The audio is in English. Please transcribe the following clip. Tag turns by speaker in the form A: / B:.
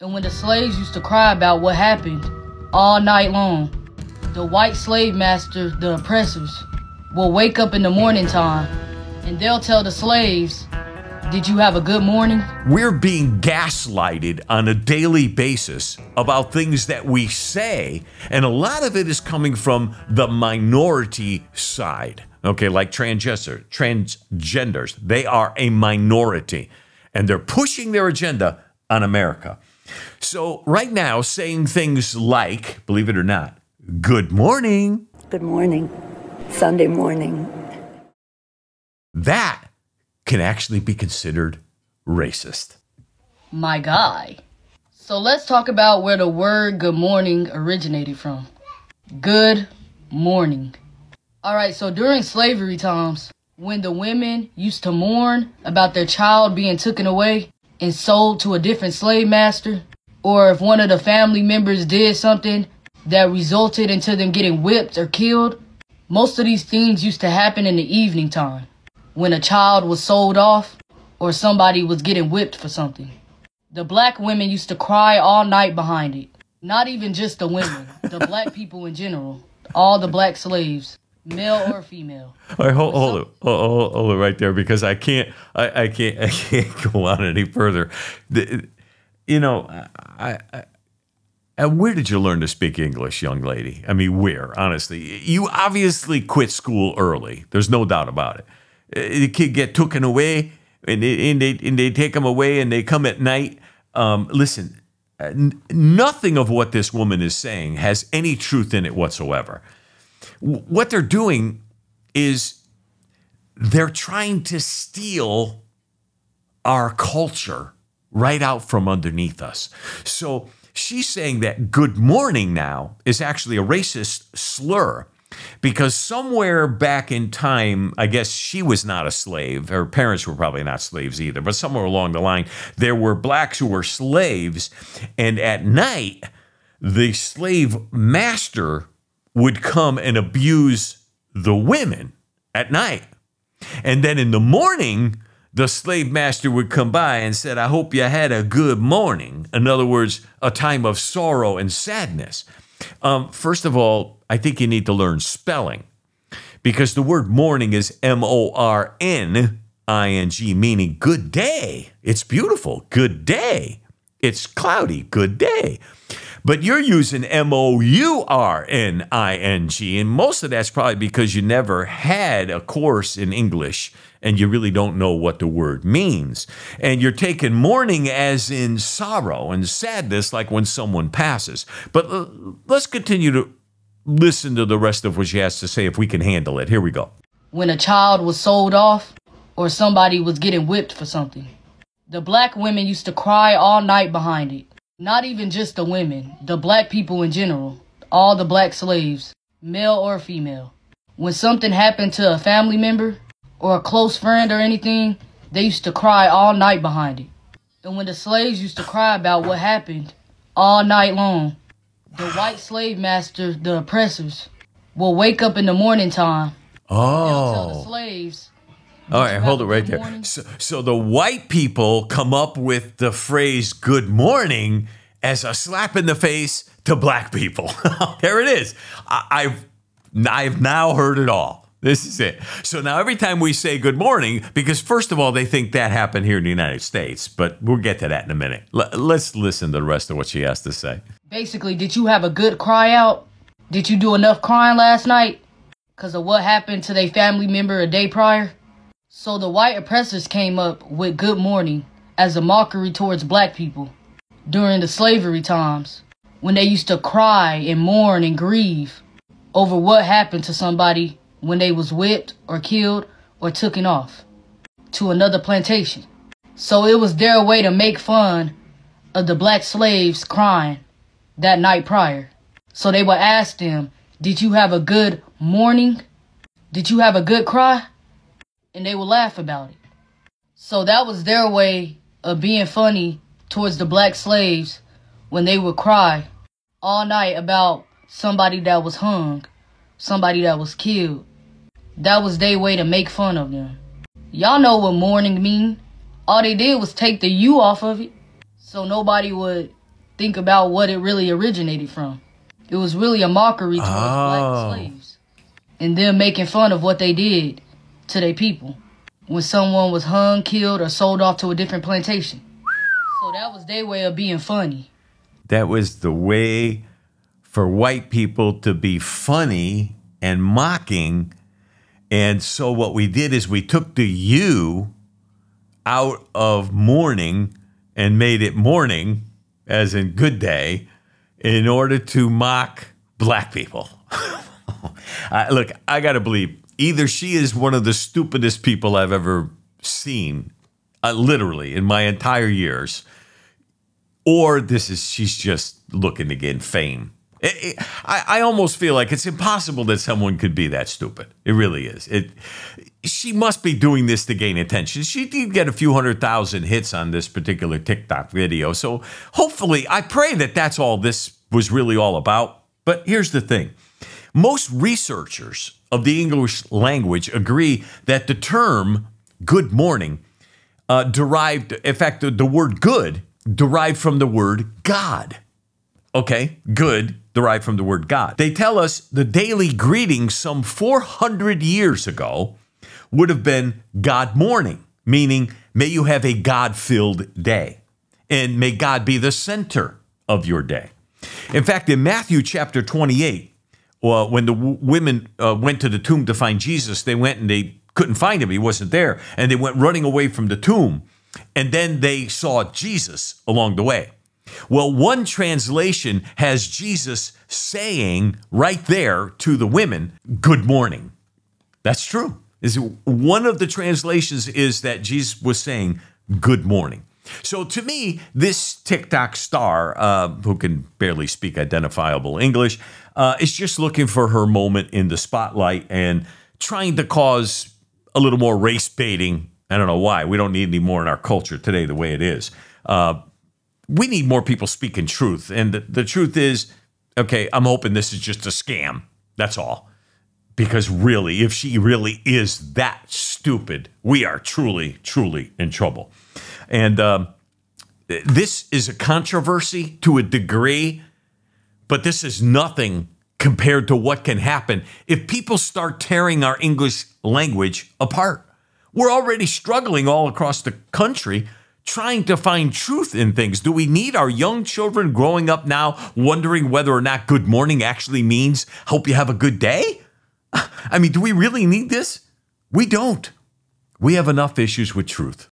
A: And when the slaves used to cry about what happened all night long, the white slave masters, the oppressors, will wake up in the morning time and they'll tell the slaves, "Did you have a good morning?"
B: We're being gaslighted on a daily basis about things that we say, and a lot of it is coming from the minority side. Okay, like transgenders. They are a minority, and they're pushing their agenda on America. So right now, saying things like, believe it or not, good morning.
C: Good morning. Sunday morning.
B: That can actually be considered racist.
A: My guy. So let's talk about where the word good morning originated from. Good morning. Alright, so during slavery times, when the women used to mourn about their child being taken away and sold to a different slave master, or if one of the family members did something that resulted into them getting whipped or killed, most of these things used to happen in the evening time, when a child was sold off or somebody was getting whipped for something. The black women used to cry all night behind it. Not even just the women, the black people in general, all the black slaves, male or female.
B: All right, hold it right there, because I can't go on any further. Where did you learn to speak English, young lady? I mean, where? Honestly, you obviously quit school early. There's no doubt about it. The kid get taken away, and they take him away, and they come at night. Listen, nothing of what this woman is saying has any truth in it whatsoever. What they're doing is they're trying to steal our culture right out from underneath us. So she's saying that good morning now is actually a racist slur, because somewhere back in time, I guess she was not a slave. Her parents were probably not slaves either, but somewhere along the line, there were blacks who were slaves, and at night, the slave master would come and abuse the women at night. And then in the morning, the slave master would come by and said, "I hope you had a good morning." In other words, a time of sorrow and sadness. First of all, I think you need to learn spelling, because the word morning is M-O-R-N-I-N-G, meaning good day. It's beautiful. Good day. It's cloudy. Good day. But you're using M-O-U-R-N-I-N-G, and most of that's probably because you never had a course in English and you really don't know what the word means. And you're taking mourning as in sorrow and sadness, like when someone passes. But let's continue to listen to the rest of what she has to say if we can handle it. Here we go.
A: When a child was sold off or somebody was getting whipped for something, the black women used to cry all night behind it. Not even just the women, the black people in general, all the black slaves, male or female. When something happened to a family member or a close friend or anything, they used to cry all night behind it. And when the slaves used to cry about what happened all night long, the white slave masters, the oppressors, will wake up in the morning time. They'll tell the slaves.
B: All right, hold it right there. So the white people come up with the phrase good morning as a slap in the face to black people. There it is. I've now heard it all. This is it. So now every time we say good morning, because first of all, they think that happened here in the United States, but we'll get to that in a minute. Let's listen to the rest of what she has to say.
A: Basically, did you have a good cry out? Did you do enough crying last night because of what happened to their family member a day prior? So the white oppressors came up with good morning as a mockery towards black people during the slavery times, when they used to cry and mourn and grieve over what happened to somebody when they was whipped or killed or taken off to another plantation. So it was their way to make fun of the black slaves crying that night prior. So they would ask them, "Did you have a good morning? Did you have a good cry?" And they would laugh about it. So that was their way of being funny towards the black slaves when they would cry all night about somebody that was hung, somebody that was killed. That was their way to make fun of them. Y'all know what mourning mean. All they did was take the U off of it, so nobody would think about what it really originated from. It was really a mockery towards black slaves and them making fun of what they did to their people when someone was hung, killed, or sold off to a different plantation. So that was their way of being funny.
B: That was the way for white people to be funny and mocking. And so what we did is we took the U out of mourning and made it morning, as in good day, in order to mock black people. Look, I got to believe, either she is one of the stupidest people I've ever seen, literally, in my entire years, or she's just looking to gain fame. I almost feel like it's impossible that someone could be that stupid. It really is. She must be doing this to gain attention. She did get a few 100,000 hits on this particular TikTok video. So hopefully, I pray that that's all this was really all about. But here's the thing. Most researchers of the English language agree that the term good morning derived, in fact, the word good derived from the word God. Okay, good derived from the word God. They tell us the daily greeting some 400 years ago would have been God morning, meaning may you have a God-filled day, and may God be the center of your day. In fact, in Matthew chapter 28, when the women went to the tomb to find Jesus, they went and they couldn't find him. He wasn't there, and they went running away from the tomb, and then they saw Jesus along the way. Well, one translation has Jesus saying right there to the women, good morning. That's true. One of the translations is that Jesus was saying good morning. So to me, this TikTok star, who can barely speak identifiable English, is just looking for her moment in the spotlight and trying to cause a little more race baiting. I don't know why. We don't need any more in our culture today the way it is. We need more people speaking truth. And the truth is, okay, I'm hoping this is just a scam. That's all. Because really, if she really is that stupid, we are truly, truly in trouble. And this is a controversy to a degree, but this is nothing compared to what can happen if people start tearing our English language apart. We're already struggling all across the country trying to find truth in things. Do we need our young children growing up now wondering whether or not good morning actually means hope you have a good day? I mean, do we really need this? We don't. We have enough issues with truth.